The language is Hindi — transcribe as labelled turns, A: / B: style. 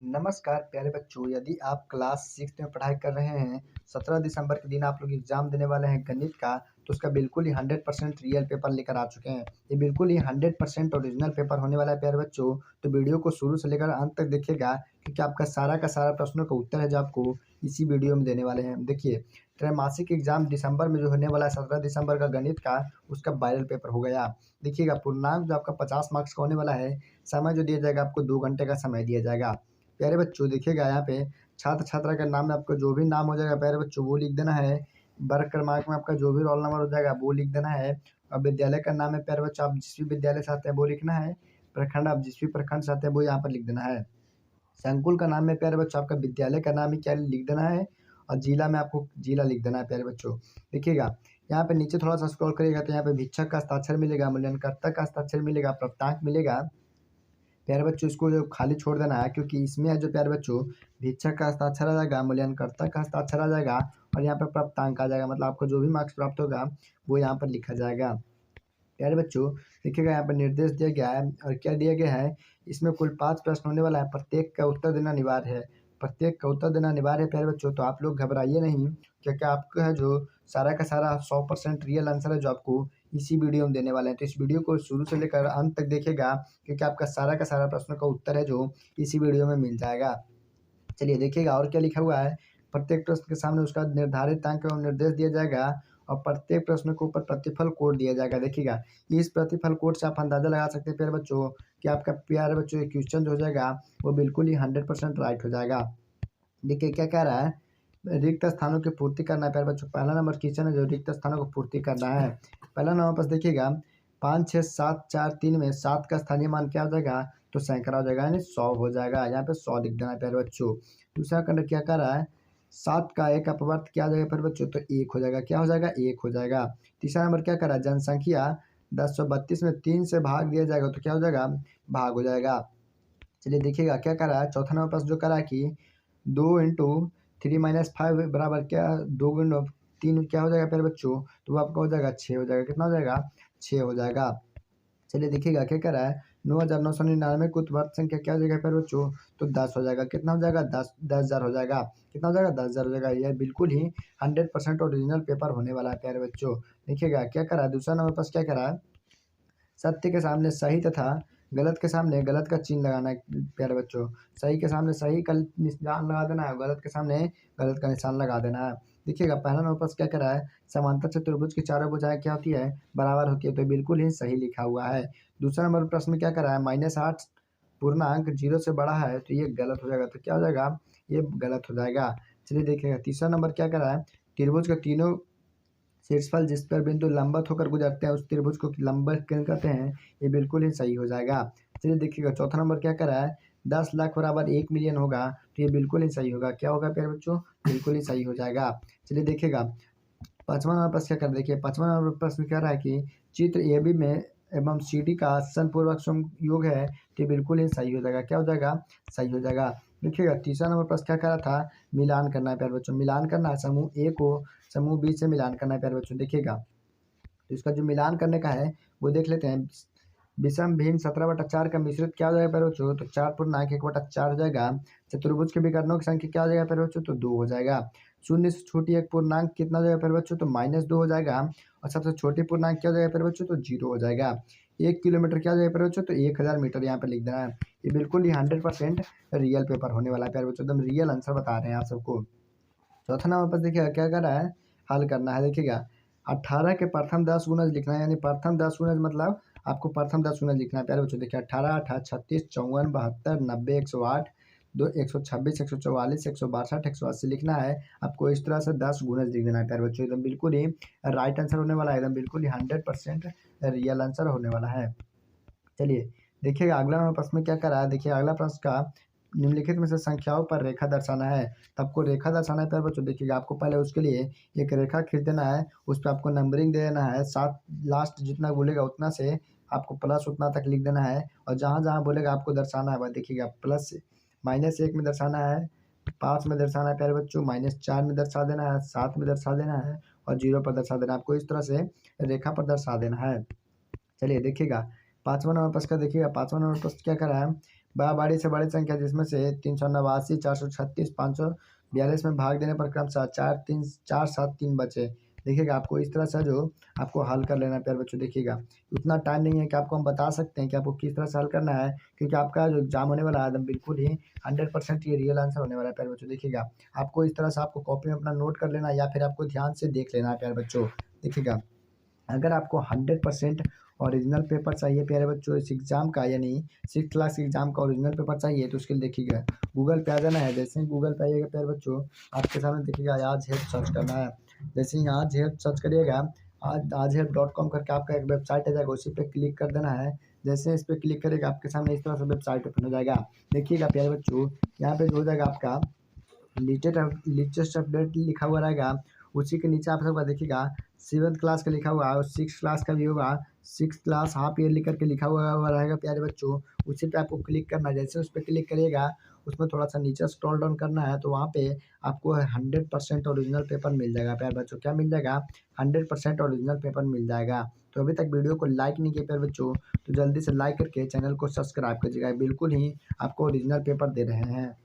A: नमस्कार प्यारे बच्चों, यदि आप क्लास 6 में पढ़ाई कर रहे हैं, 17 दिसंबर के दिन आप लोग एग्जाम देने वाले हैं गणित का, तो उसका बिल्कुल ही 100% रियल पेपर लेकर आ चुके हैं। ये बिल्कुल ही 100% ओरिजिनल पेपर होने वाला है प्यारे बच्चों। तो वीडियो को शुरू से लेकर अंत तक देखिएगा, क्योंकि आपका सारा का सारा प्रश्नों का उत्तर है जो आपको इसी वीडियो में देने वाले हैं। देखिए, त्रैमासिक एग्जाम दिसंबर में जो होने वाला है 17 दिसंबर का गणित का, उसका वायरल पेपर हो गया। देखिएगा, पूर्णांक जो आपका 50 मार्क्स का होने वाला है, समय जो दिया जाएगा आपको 2 घंटे का समय दिया जाएगा। प्यारे बच्चों देखिएगा, यहाँ पे छात्र छात्रा का नाम में आपको जो भी नाम हो जाएगा प्यारे बच्चों वो लिख देना है। वर्ग क्रमांक में आपका जो भी रोल नंबर हो जाएगा वो लिख देना है। और विद्यालय का नाम है प्यारे बच्चों, आप जिस भी विद्यालय से आते हैं वो लिखना है। प्रखंड, आप जिस भी प्रखंड से आते हैं वो यहाँ पर लिख देना है। संकुल का नाम है प्यारे बच्चों, आपका विद्यालय का नाम ही क्या लिख देना है। और जिला में आपको जिला लिख देना है प्यारे बच्चों। देखिएगा, यहाँ पे नीचे थोड़ा सा स्क्रॉल करिएगा तो यहाँ पे भिक्षक का हस्ताक्षर मिलेगा, मूल्यांकर्ता का हस्ताक्षर मिलेगा, प्राप्तांक मिलेगा। प्यारे बच्चों इसको जो खाली छोड़ देना है, क्योंकि इसमें है जो प्यारे बच्चों भिक्षक का हस्ताक्षर आ जाएगा, मूल्यांकर्ता का हस्ताक्षर आ जाएगा और यहाँ पर प्राप्तांक आ जाएगा। मतलब आपको जो भी मार्क्स प्राप्त होगा वो यहाँ पर लिखा जाएगा। प्यारे बच्चों देखिएगा, यहाँ पर निर्देश दिया गया है और क्या दिया गया है, इसमें कुल 5 प्रश्न होने वाला है। प्रत्येक का उत्तर देना अनिवार्य है। प्रत्येक का उत्तर देना अनिवार्य है प्यारे बच्चों। तो आप लोग घबराइए नहीं, क्योंकि आपका है जो सारा का सारा 100% रियल आंसर है जो आपको इसी वीडियो में देने वाले हैं। तो इस वीडियो को शुरू से लेकर अंत तक देखिएगा, क्योंकि आपका सारा का सारा प्रश्नों का उत्तर है जो इसी वीडियो में मिल जाएगा। चलिए देखिएगा और क्या लिखा हुआ है। प्रत्येक प्रश्न के सामने उसका निर्धारित अंक एवं निर्देश दिया जाएगा और प्रत्येक प्रश्न के ऊपर प्रतिफल कोड दिया जाएगा। देखिएगा, इस प्रतिफल कोड से आप अंदाजा लगा सकते हैं प्यारे बच्चों कि आपका प्यारे बच्चों ये क्वेश्चन जो हो जाएगा वो बिल्कुल ही 100% राइट हो जाएगा। देखिए क्या कह रहा है, रिक्त स्थानों की पूर्ति करना है प्यारे बच्चों। पहला नंबर क्वेश्चन है जो रिक्त स्थानों को पूर्ति करना है। पहला नंबर पास देखिएगा, 5 6 7 4 3 में 7 का स्थानीय मान क्या हो जाएगा, तो सैकड़ा हो जाएगा, यानी 100 हो जाएगा। यहाँ पे 100 लिख देना है प्यारे बच्चों। दूसरा खंड क्या कर रहा है, 7 का एक अपवर्त क्या हो जाएगा प्यारे बच्चों, तो 1 हो जाएगा। क्या हो जाएगा, 1 हो जाएगा। तीसरा नंबर क्या कर रहा है, जनसंख्या 1032 में 3 से भाग दिया जाएगा तो क्या हो जाएगा, भाग हो जाएगा। चलिए देखिएगा क्या कर रहा है, चौथा नंबर पास जो करा है कि 2 × 3 - 5 बराबर क्या, 2 × 3 क्या हो जाएगा प्यारे बच्चों, तो वो आपका हो जाएगा 6 हो जाएगा। कितना हो जाएगा, 6 हो जाएगा। चलिए देखिएगा क्या कर रहा है, 9,999 को उत्वर्त संख्या क्या हो जाएगा प्यारे बच्चों, तो 10 हो जाएगा। कितना हो जाएगा, 10,000 हो जाएगा। कितना हो जाएगा, 10,000 हो जाएगा। यह बिल्कुल ही 100% ओरिजिनल पेपर होने वाला है प्यारे बच्चों। देखिएगा क्या कर रहा है, दूसरा नंबर पास क्या कर रहा है, सत्य के सामने सही तथा गलत के सामने गलत का चिन्ह लगाना है प्यारे बच्चों। सही के सामने सही का निशान लगा देना है, गलत के सामने गलत का निशान लगा देना है। देखिएगा पहला नंबर पर क्या करा है, समांतर चतुर्भुज की चारों भुजाएं क्या होती है, बराबर होती है, तो बिल्कुल ही सही लिखा हुआ है। दूसरा नंबर प्रश्न में क्या करा है, -8 पूर्णांक 0 से बड़ा है, तो ये गलत हो जाएगा। तो क्या हो जाएगा, ये गलत हो जाएगा। चलिए देखिएगा तीसरा नंबर क्या करा है, त्रिभुज के तीनों शीर्षफल जिस पर बिंदु लंबवत होकर गुजरते हैं उस त्रिभुज को लंबवत केंद्र कहते हैं। ये बिल्कुल ही सही हो जाएगा। चलिए देखिएगा चौथा नंबर क्या करा है, 10 लाख बराबर 1 मिलियन होगा, तो ये बिल्कुल ही सही होगा। क्या होगा प्यारे बच्चों, बिल्कुल ही सही हो जाएगा। चलिए देखिएगा पाँचवा नंबर प्रश्न क्या कर, देखिए पाँचवा नंबर प्रश्न कह रहा है कि चित्र ए बी में एवं सी डी का संपूर्वक योग है, तो ये बिल्कुल ही सही हो जाएगा। क्या हो जाएगा, सही हो जाएगा। देखिएगा तीसरा नंबर प्रश्न क्या कर रहा था, मिलान करना है प्यारे बच्चों। मिलान करना है, समूह ए को समूह बी से मिलान करना है प्यारे बच्चों। देखिएगा तो इसका जो मिलान करने का है वो देख लेते हैं। विषम भिन्न 17/4 का मिश्रित क्या हो जाएगा प्यारे बच्चों, तो 4 पूर्णांक 1/4 हो जाएगा। चतुर्भुज के विकर्णों की संख्या क्या हो जाएगा प्यारे बच्चों, तो 2 हो जाएगा। शून्य से छोटी एक पूर्णांक कितना हो जाएगा प्यारे बच्चों, तो -2 हो जाएगा। और सबसे छोटी पूर्णांक क्या हो जाएगा प्यारे बच्चों, तो 0 हो जाएगा। 1 किलोमीटर क्या हो जाएगा प्यारे बच्चों, तो 1000 मीटर यहाँ पे लिख देना है। ये बिल्कुल ही 100% रियल पेपर होने वाला है प्यारे बच्चों, एकदम रियल आंसर बता रहे हैं आप सबको। चौथा नंबर पर देखिएगा क्या कर रहा है, हल करना है। देखिएगा 18 के प्रथम 10 गुणज लिखना है, यानी प्रथम 10 गुणज मतलब आपको प्रथम 10 गुणज लिखना है प्यारे बच्चों। देखिए 18 18 36 54 72 90 108 दो 126 144 162 180 लिखना है। आपको इस तरह से 10 गुणज लिख देना है प्यारे बच्चों। एकदम बिल्कुल ही राइट आंसर होने वाला है, एकदम बिल्कुल ही 100% रियल आंसर होने वाला है। चलिए देखिएगा अगला नंबर प्रश्न में क्या करा है, देखिए अगला प्रश्न का निम्नलिखित में से संख्याओं पर रेखा दर्शाना है। तो आपको रेखा दर्शाना है प्यारे बच्चों। देखिएगा आपको पहले उसके लिए एक रेखा खींच देना है, उस पर आपको नंबरिंग दे देना है। सात लास्ट जितना बोलेगा उतना से आपको प्लस उतना तक लिख देना है, और जहाँ जहाँ बोलेगा आपको दर्शाना है। वह देखिएगा प्लस -1 में दर्शाना है, 5 में दर्शाना है प्यारे बच्चों, -4 में दर्शा देना है, 7 में दर्शा देना है और 0 पर दर्शा देना है। आपको इस तरह से रेखा पर दर्शा देना है। चलिए देखिएगा पाँचवा नंबर प्रश्न का, देखिएगा पाँचवा नंबर प्रश्न क्या कर रहा है, बड़ी से बड़ी संख्या जिसमें से 389, 436, 542 में भाग देने पर क्रमशः 4, 3, 4, 7, 3 बचे। देखिएगा आपको इस तरह से जो आपको हल कर लेना है प्यारे बच्चों। देखिएगा उतना टाइम नहीं है कि आपको हम बता सकते हैं कि आपको किस तरह से हल करना है, क्योंकि आपका जो एग्जाम होने वाला है एकदम बिल्कुल ही 100% ये रियल आंसर होने वाला है प्यारे बच्चों। देखिएगा आपको इस तरह से आपको कॉपी में अपना नोट कर लेना है या फिर आपको ध्यान से देख लेना है प्यारे बच्चों। देखिएगा अगर आपको 100% ओरिजिनल पेपर चाहिए प्यारे बच्चों इस एग्ज़ाम का, यानी 6 क्लास एग्ज़ाम का ओरिजिनल पेपर चाहिए, तो उसके लिए देखिएगा गूगल पे आ जाना है। जैसे ही गूगल पे आइएगा प्यारे बच्चों, आपके सामने देखिएगा आज हेल्प सर्च करना है। जैसे ही आज हेल्प सर्च करिएगा, आज हेल्प.com करके आपका एक वेबसाइट आ जाएगा, उसी पे क्लिक कर देना है। जैसे इस पर क्लिक करेगा आपके सामने इस तरह से वेबसाइट ओपन हो जाएगा। देखिएगा प्यारे बच्चों यहाँ पे जो हो जाएगा आपका लेटेस्ट अपडेट लिखा हुआ रहेगा, उसी के नीचे आप सबका देखिएगा 7th क्लास का लिखा हुआ है और 6th क्लास का भी होगा। 6th क्लास हाफ ईयरली करके लिखा हुआ रहेगा प्यारे बच्चों, उसी पे आपको क्लिक करना है। जैसे उस पर क्लिक करिएगा, उसमें थोड़ा सा नीचे स्क्रॉल डाउन करना है, तो वहाँ पे आपको 100% ओरिजिनल पेपर मिल जाएगा प्यारे बच्चों। क्या मिल जाएगा? 100% ओरिजिनल पेपर मिल जाएगा। तो अभी तक वीडियो को लाइक नहीं किया प्यारे बच्चों, तो जल्दी से लाइक करके चैनल को सब्सक्राइब कीजिएगा। बिल्कुल ही आपको ओरिजिनल पेपर दे रहे हैं।